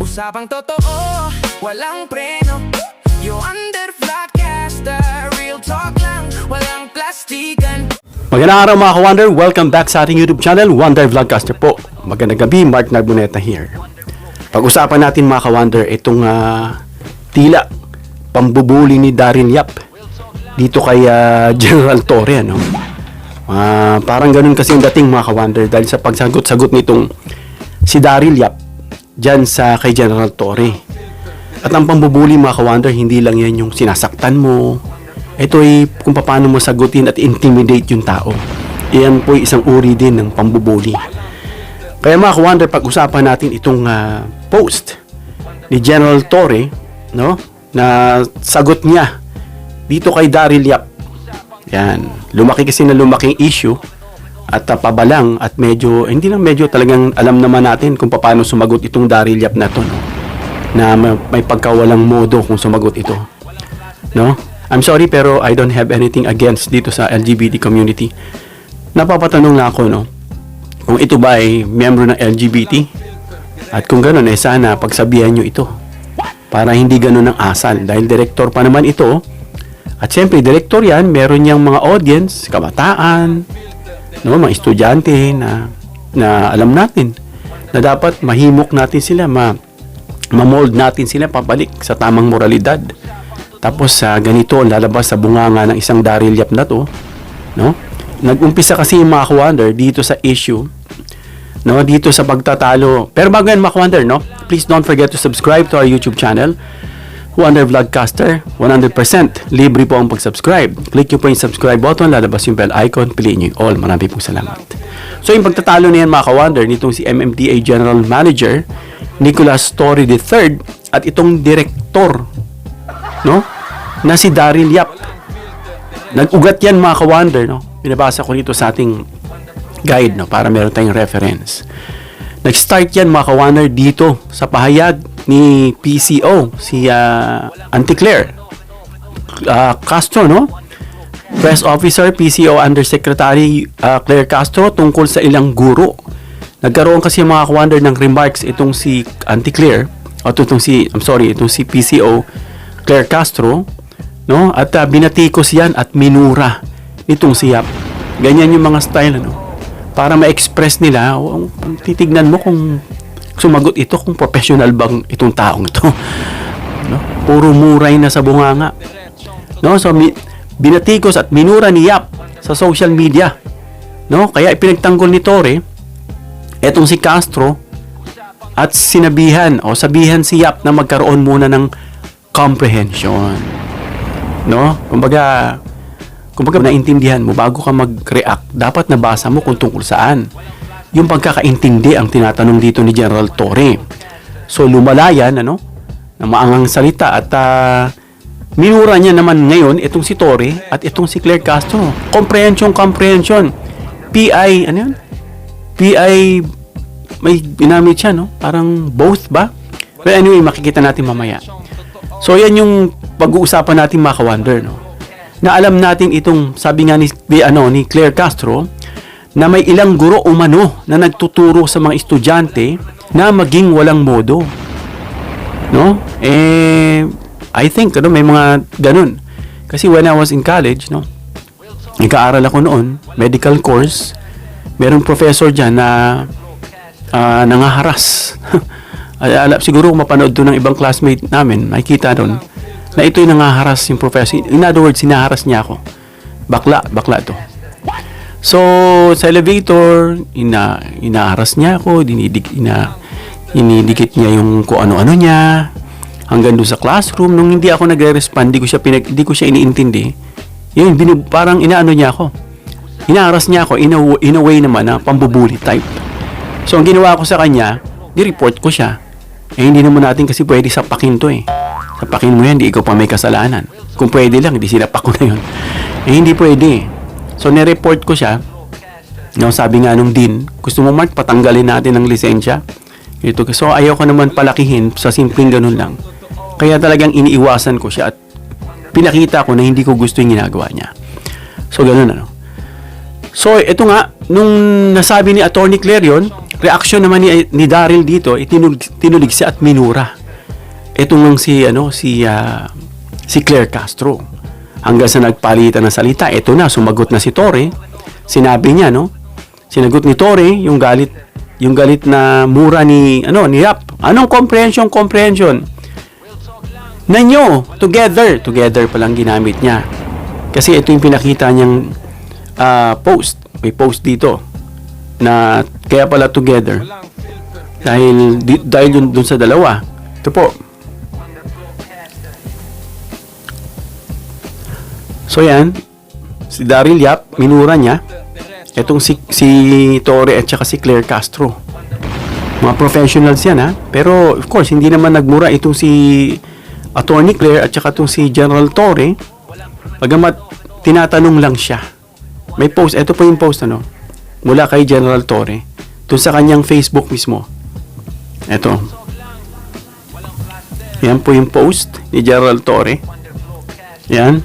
Usapang totoo, walang preno. You under Vlogcaster, real talk lang, walang plastikan. Magandang araw mga ka-Wonder, welcome back sa ating YouTube channel, Wonder Vlogcaster po. Magandang gabi, Mark Narboneta here. Pag-usapan natin mga ka-Wonder, itong tila pambubuli ni Daryl Yap dito kay General Torre, ano? Parang ganun kasi yung dating mga ka-Wonder dahil sa pagsagot-sagot nitong si Daryl Yap dyan sa kay General Torre. At ang pambubuli mga ka-Wonder, hindi lang yan yung sinasaktan mo. Ito ay kung paano mo sagutin at intimidate yung tao. Iyan po isang uri din ng pambubuli. Kaya mga ka-Wonder, pag-usapan natin itong post ni General Torre, no? Na sagot niya dito kay Daryl Yap. Yan. Lumaki kasi na lumaking issue at pabalang at medyo, hindi lang medyo, talagang alam naman natin kung paano sumagot itong Daryl Yap na to, no? Na may pagkawalang modo kung sumagot ito, no? I'm sorry pero I don't have anything against dito sa LGBT community. Napapatanong lang ako, no? Kung ito ba ay miyembro ng LGBT at kung gano'n eh sana pagsabihan nyo ito para hindi gano'n ang asal dahil direktor pa naman ito at syempre direktor yan, meron niyang mga audience, kabataan, no, mga estudyante na alam natin na dapat mahimok natin sila, ma-mold natin sila pabalik sa tamang moralidad. Tapos ganito lalabas sa bunganga ng isang Daryl Yap na to, no? Nag-umpisa kasi yung mga ka-Wonder dito sa issue, no, dito sa pagtatalo. Pero bago yan mga ka-Wonder, no, please don't forget to subscribe to our YouTube channel, Wonder Vlogcaster. 100% libre po ang pag-subscribe. Click nyo po yung subscribe button, lalabas yung bell icon, piliin nyo yung all. Marami pong salamat. So yung pagtatalo na yan mga ka-Wonder, nitong si MMDA General Manager Nicolas Torre III at itong direktor, no, na si Daryl Yap. Nag-ugat yan mga ka-Wonder, no. Binabasa ko dito sa ating guide, no, para meron tayong reference. Nag-start yan mga ka-Wonder dito sa pahayag ni PCO, si Auntie Claire Castro, no? Press Officer, PCO Undersecretary Claire Castro tungkol sa ilang guro. Nagkaroon kasi mga ka-Wonder ng remarks itong si Auntie Claire o itong si PCO Claire Castro, no? At binatikos yan at minura itong si Yap. Ganyan yung mga style, ano? Para ma-express nila, titignan mo kung sumagot ito, kung professional bang itong taong ito, no? Puro muray na sa bunganga, no? So binatikos at minura ni Yap sa social media, no? Kaya ipinagtanggol ni Torre etong si Castro at sabihan si Yap na magkaroon muna ng comprehension, no? Kumbaga naintindihan mo bago ka mag-react, dapat nabasa mo kung tungkol saan yung pagkakaintindi ang tinatanong dito ni General Torre. So lumalayan, ano, na maangang salita at minura niya naman ngayon itong si Torre at itong si Claire Castro. Comprehension. PI, ano yun? PI, may ginamit siya, no? Parang both ba? But anyway, makikita natin mamaya. So yan yung pag-uusapan natin mga ka-Wonder, no? Na alam natin itong, sabi nga ni Claire Castro, na may ilang guro umano na nagtuturo sa mga estudyante na maging walang modo, no? I think may mga ganun. Kasi when I was in college, no, nag-aaral ako noon, medical course, merong professor dyan na nangaharas. Siguro kung mapanood doon ng ibang classmate namin, makikita doon na ito'y nangaharas yung professor. In other words, sinaharas niya ako. Bakla to. So, sa elevator, inaharas niya ako, dinidikit niya yung kung ano-ano niya, hanggang doon sa classroom. Nung hindi ako nagre-respond, hindi ko siya iniintindi. Yun, parang inaano niya ako. Inaharas niya ako, in a way naman na pambubuli type. So, ang ginawa ko sa kanya, di-report ko siya. Hindi naman natin kasi pwede sapakin to eh. Sapakin mo yan, di ikaw pa may kasalanan. Kung pwede lang, di sinapak ko na yun. Hindi pwede. So, nireport ko siya. No, sabi nga nung dean, gusto mo Mark, patanggalin natin ang lisensya. So, ayaw ko naman palakihin sa simpleng ganun lang. Kaya talagang iniiwasan ko siya at pinakita ko na hindi ko gusto yung ginagawa niya. So, ganun ano. So, ito nga, nung nasabi ni Attorney Claire yun, reaksyon naman ni Daryl dito, tinulig siya at minura. Ito ngang si Claire Castro. Hanggang sa nagpalitan ng salita, ito na, sumagot na si Torre. Sinabi niya, no? Sinagot ni Torre yung galit na mura ni Yap. Anong comprehension? Nanyo, together pa lang ginamit niya. Kasi ito yung pinakita niyang post. May post dito na kaya pala together. Dahil yun dun sa dalawa. Ito po. So yan, si Daryl Yap, minura niya. Itong si Torre at saka si Claire Castro. Mga professionals yan, ha? Pero, of course, hindi naman nagmura itong si Attorney Claire at saka itong si General Torre. Bagamat tinatanong lang siya. May post, ito po yung post, mula kay General Torre. Doon sa kanyang Facebook mismo. Ito. Yan po yung post ni General Torre. Yan.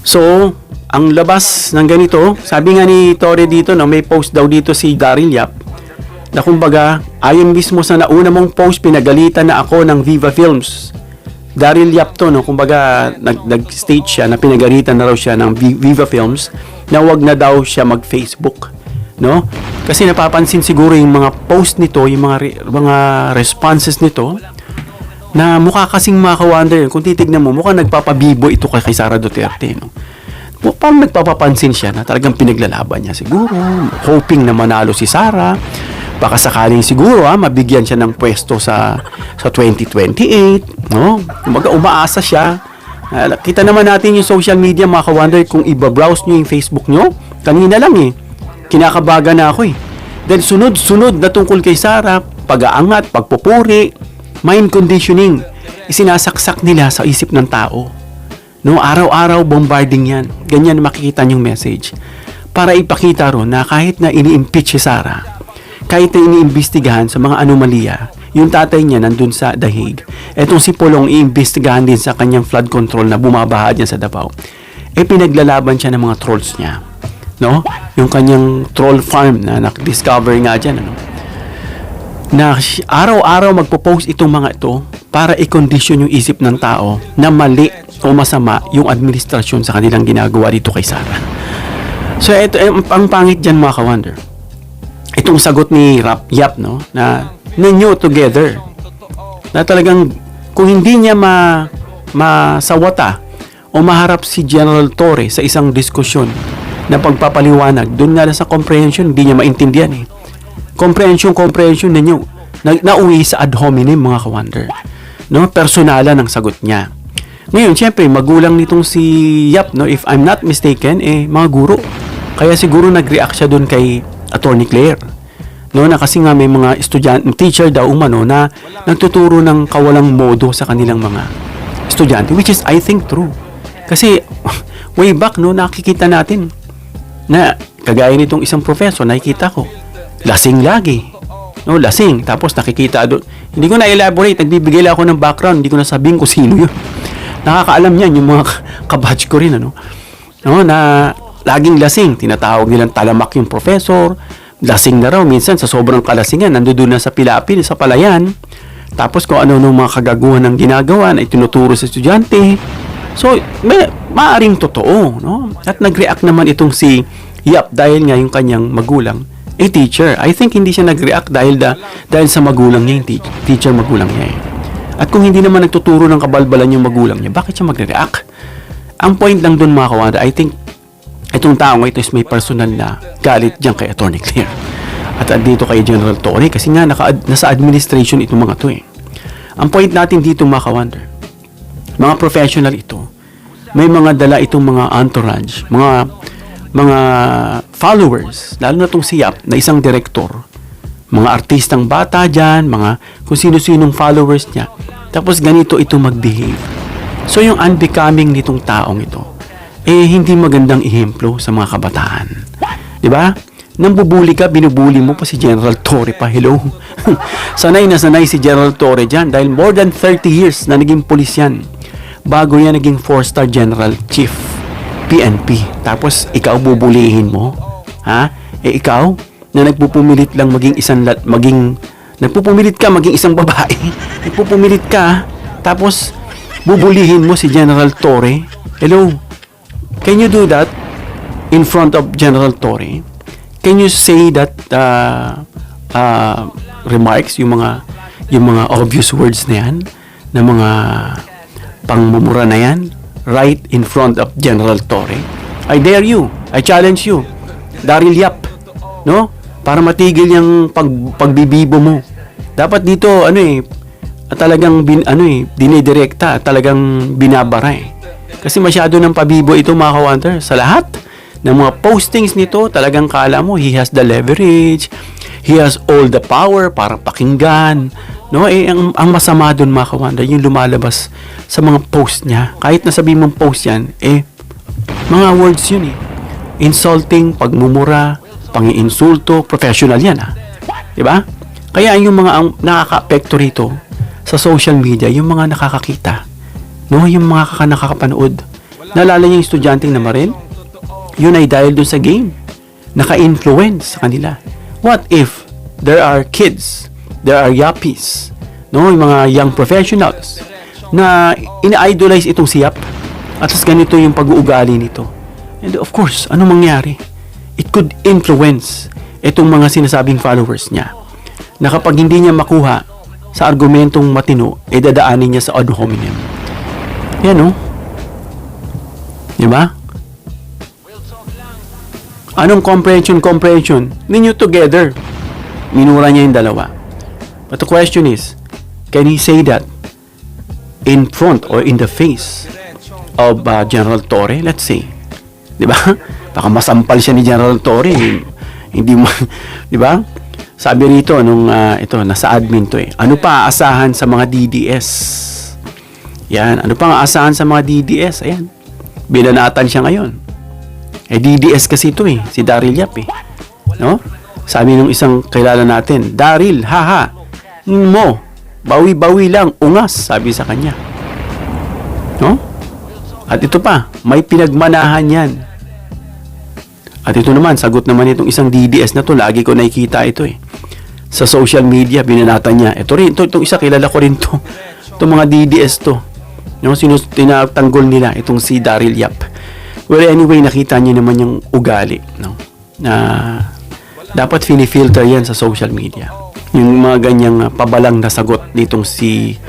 So, ang labas ng ganito, sabi nga ni Torre dito, may post daw dito si Daryl Yap, na kumbaga, ayon mismo sa nauna mong post, pinagalitan na ako ng Viva Films. Daryl Yap to, kumbaga, nag-state siya na pinagalitan na raw siya ng Viva Films na wag na daw siya mag-Facebook. No? Kasi napapansin siguro yung mga post nito, yung mga responses nito, na mukha kasing maka-wonder. Kung titignan mo, mukhang nagpapabibo ito kay Sara Duterte. No? Parang nagpapapansin siya na talagang pinaglalaban niya siguro, hoping na manalo si Sara. Baka sakaling siguro mabigyan siya ng pwesto sa 2028, no? Kumbaga umaasa siya. Kita naman natin yung social media, mga ka-wonder, kung iba-browse niyo yung Facebook niyo, kanina lang kinakabaga na ako Dahil sunod-sunod na tungkol kay Sara, pag-aangat, pagpupuri, mind conditioning, isinasaksak nila sa isip ng tao. No, araw-araw bombarding yan. Ganyan makikita niyong message. Para ipakita ron na kahit na ini-impeach si Sara, kahit na iniimbestigahan sa mga anomalya, yung tatay niya nandun sa The Hague. Etong si Pulong iimbestigahan din sa kanyang flood control na bumabaha dyan sa Davao. Pinaglalaban siya ng mga trolls niya. No? Yung kanyang troll farm na discover nga dyan. Na araw-araw magpo-post itong mga ito para i-condition yung isip ng tao na mali o masama yung administrasyon sa kanilang ginagawa dito kay Sara. So, ito, ang pangit dyan, mga ka-wonder. Itong sagot ni Yap, na ninyo together. Na talagang, kung hindi niya masawata o maharap si General Torre sa isang diskusyon na pagpapaliwanag, doon nga sa comprehension, hindi niya maintindihan Comprehension ninyo. Nauwi sa ad hominem, mga ka-wonder. No? Personala ng sagot niya. Ngayon, syempre, magulang nitong si Yap, if I'm not mistaken, mga guro. Kaya siguro nag-react siya doon kay Attorney Claire. No, na kasi nga may mga teacher daw umano na nagtuturo ng kawalang modo sa kanilang mga estudyante, which is, I think, true. Kasi, way back, nakikita natin na kagaya nitong isang professor, nakikita ko, lasing lagi. No, lasing. Tapos nakikita doon. Hindi ko na-elaborate. Nagbibigay lang ako ng background. Hindi ko na sabihin kung sino yun. Nakakaalam niyan yung mga kabatch ko rin, No, na laging lasing. Tinatawag nilang talamak yung professor. Lasing na raw. Minsan, sa sobrang kalasingan, nandoon na sa pilapil, sa palayan. Tapos kung ano mga kagaguhan ng ginagawa na itinuturo sa estudyante. So, maaring totoo, no? At nag-react naman itong si Yap dahil nga yung kanyang magulang teacher. I think hindi siya nag-react dahil sa magulang niya, yung teacher magulang niya. At kung hindi naman nagtuturo ng kabalbalan yung magulang niya, bakit siya mag-react? Ang point lang doon, mga kawanda, I think itong taong ito is may personal na galit diyan kay Attorney Claire. At dito kay General Torre kasi nga nasa administration itong mga to Ang point natin dito, mga kawanda, mga professional ito, may mga dala itong mga entourage, mga followers, lalo na itong si Yap na isang direktor, mga artistang bata dyan, mga kung sino-sinong followers niya. Tapos ganito ito mag-behave. So yung unbecoming nitong taong ito, hindi magandang ehemplo sa mga kabataan. Diba? Nang bubuli ka, binubuli mo pa si General Torre pa. Hello? Sanay na sanay si General Torre dyan dahil more than 30 years na naging pulis yan. Bago yan naging 4-star General Chief PNP. Tapos, ikaw bubulihin mo? Ha? Eh ikaw, na nagpupumilit lang nagpupumilit ka maging isang babae. Nagpupumilit ka, tapos bubulihin mo si General Torre. Hello? Can you do that in front of General Torre? Can you say that remarks, yung mga obvious words na yan, na mga pangmumura na yan, right in front of General Torre? I dare you. I challenge you. Daryl Yap, no? Para matigil yung pagbibibo mo. Dapat dito, talagang dinidirekta, talagang binabara eh. Kasi masyado ng pabibo ito, mga ka-wonder. Sa lahat ng mga postings nito, talagang kala mo, he has the leverage, he has all the power para pakinggan. No? Ang masama doon, mga ka-wonder, yung lumalabas sa mga post niya. Kahit nasabi mong post yan, mga words yun eh. Insulting, pagmumura, pangiinsulto, professional yan diba? Kaya yung mga nakaka-apekto rito sa social media, yung mga nakakakita, no, yung mga nakakapanood. Naalala niyo yung estudyanteng namaril? Yun ay dahil dun sa game. Naka-influence sa kanila. What if there are kids, there are yappies, no, yung mga young professionals na ina-idolize itong siyap at ganito yung pag-uugali nito. And of course, anong mangyari? It could influence itong mga sinasabing followers niya na kapag hindi niya makuha sa argumentong matino, dadaanin niya sa ad hominem. Yan, no? Diba? Anong comprehension? Ninyo together. Minura niya yung dalawa. But the question is, can he say that in front or in the face of General Torre? Let's say. Diba? Baka masampal siya ni General Torre. Hindi mo, diba? Sabi rito, nasa admin to eh. Ano pa aasahan sa mga DDS? Yan. Ano pa aasahan sa mga DDS? Ayan. Binanatan siya ngayon. DDS kasi ito eh. Si Daryl Yap eh. No? Sabi nung isang kilala natin, Daryl, haha. Mo. Bawi-bawi lang. Ungas. Sabi sa kanya. No? At ito pa. May pinagmanahan yan. At ito naman, sagot naman itong isang DDS na to, lagi ko nakikita ito eh. Sa social media, binanatan niya. Itong isa, kilala ko rin to. Itong mga DDS to. Yung tinatanggol nila, itong si Daryl Yap. Well, anyway, nakita niyo naman yung ugali. No? Na dapat filter yan sa social media. Yung mga ganyang pabalang na sagot nitong si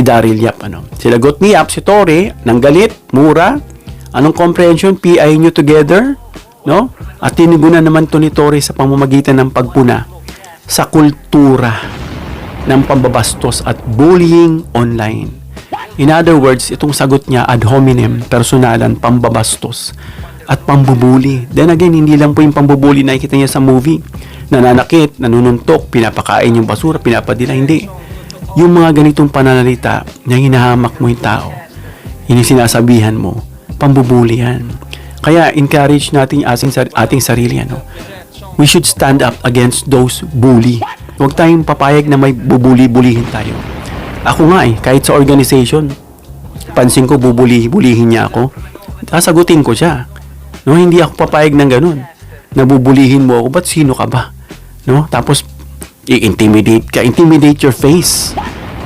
Daryl Yap. Sinagot ni Yap si Torre, ng galit, mura. Anong comprehension? PI nyo together? No? At tinigunan naman to ni Torre sa pamamagitan ng pagpuna sa kultura ng pambabastos at bullying online. In other words, itong sagot niya ad hominem, personalan, pambabastos at pambubuli. Then again, hindi lang po yung pambubuli na nakikita niya sa movie. Nananakit, nanununtok, pinapakain yung basura, pinapadila. Hindi. Yung mga ganitong pananalita na hinahamak mo yung tao, yung sinasabihan mo, pambubuli yan. Kaya encourage natin ating sarili. We should stand up against those bully. Huwag tayong papayag na may bubuli-bulihin tayo. Ako nga kahit sa organization, pansin ko bubulihin niya ako, sasagutin ko siya. No, hindi ako papayag ng ganun. Nabubulihin mo ako, ba't sino ka ba? No? Tapos, intimidate your face.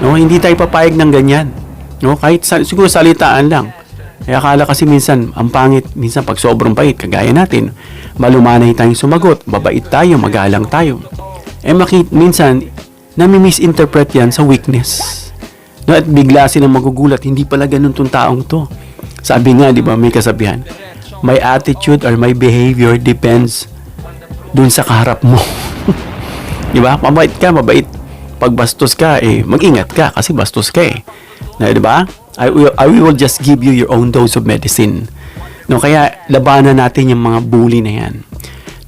No? Hindi tayo papayag ng ganyan. No? Kahit siguro salitaan lang. Kaya akala kasi minsan, ang pangit, minsan pag sobrang bait, kagaya natin, malumanay tayong sumagot, babait tayo, magalang tayo. Minsan, nami-misinterpret yan sa weakness. No, at bigla silang magugulat, hindi pala ganun tong taong to. Sabi nga, di ba, may kasabihan, my attitude or my behavior depends dun sa kaharap mo. Di ba? Mabait ka, mabait. Pag bastos ka, mag-ingat ka kasi bastos ka Na, di ba? I will just give you your own dose of medicine. No, kaya labanan natin yung mga bully na yan.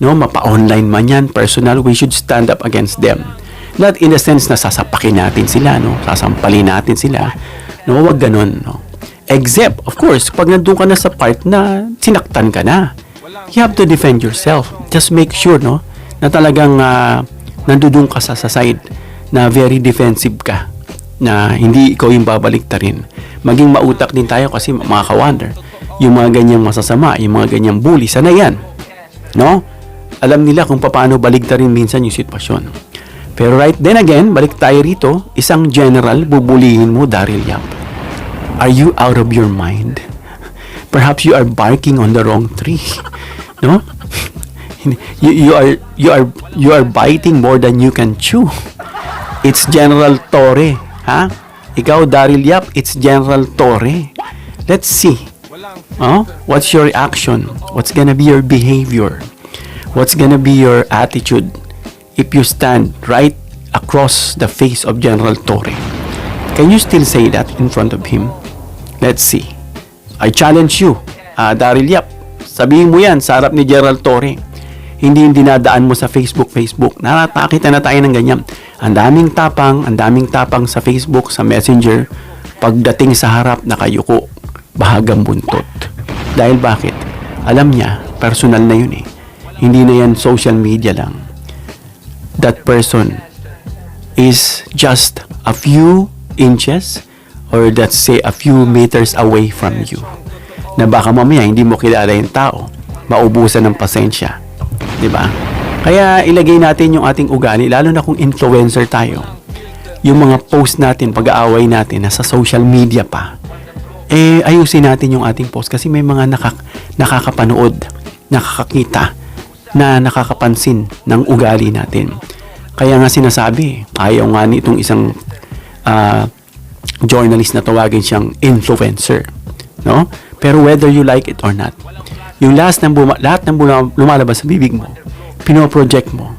No, mapa-online man yan, personal, we should stand up against them. Not in the sense na sasapakin natin sila, no? Sasampalin natin sila. No, wag ganun, no? Except, of course, pag nandun ka na sa part na sinaktan ka na, you have to defend yourself. Just make sure, no, na talagang nandun ka sa side na very defensive ka, na hindi ikaw yung babaliktarin. Maging mautak din tayo kasi mga ka-wonder, yung mga ganyang masasama, yung mga ganyang bully, sana yan, no? alam nila kung paano baligtarin minsan yung sitwasyon. Pero right then again, balik tayo rito, isang general, bubulihin mo, Daryl Yap. Are you out of your mind? Perhaps you are barking on the wrong tree. No? You are biting more than you can chew. It's General Torre, ha? Ikaw, Daryl Yap, it's General Torre. Let's see. Oh, what's your reaction? What's gonna be your behavior? What's gonna be your attitude if you stand right across the face of General Torre? Can you still say that in front of him? Let's see. I challenge you, Daryl Yap. Sabihin mo yan sa harap ni General Torre. Hindi yung dinadaan mo sa Facebook. Nakakita na tayo ng ganyan. Ang daming tapang sa Facebook, sa Messenger. Pagdating sa harap, nakayuko. Bahagang buntot. Dahil bakit? Alam niya, personal na yun eh. Hindi na yan social media lang. That person is just a few inches or let's say a few meters away from you. Na baka mamaya hindi mo kilala yung tao, maubusan ng pasensya. 'Di ba? Kaya ilagay natin yung ating ugali, lalo na kung influencer tayo. Yung mga post natin, pag-aaway natin nasa social media pa. Ayusin natin yung ating post kasi may mga nakakapanood, nakakakita, na nakakapansin ng ugali natin. Kaya nga sinasabi, ayaw nga nitong isang journalist na tawagin siyang influencer, no? Pero whether you like it or not, yung lahat ng lumalabas sa bibig mo, pinoproject mo,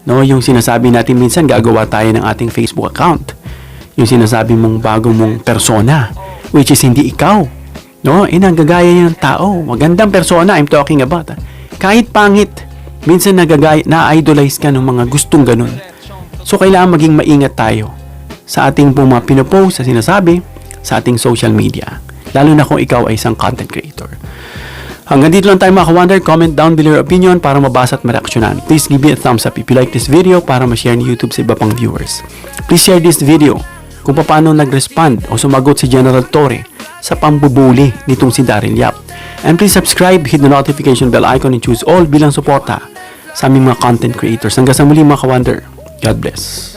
no? Yung sinasabi natin minsan gagawa tayo ng ating Facebook account, yung sinasabi mong bago mong persona, which is hindi ikaw, no? Nagagaya ng tao, magandang persona I'm talking about. Kahit pangit, minsan na-idolize ka ng mga gustong ganun. So kailangan maging maingat tayo sa ating mga pinopost, sa sinasabi, sa ating social media. Lalo na kung ikaw ay isang content creator. Hanggang dito lang tayo mga ka-wonder. Comment down below your opinion para mabasa at mareaksyonan. Please give me a thumbs up if you like this video para ma-share ni YouTube sa iba pang viewers. Please share this video kung paano nag-respond o sumagot si General Torre sa pambubuli nitong si Daryl Yap. And please subscribe, hit the notification bell icon and choose all bilang suporta sa aming mga content creators. Hanggang sa muli mga ka-wonder. God bless.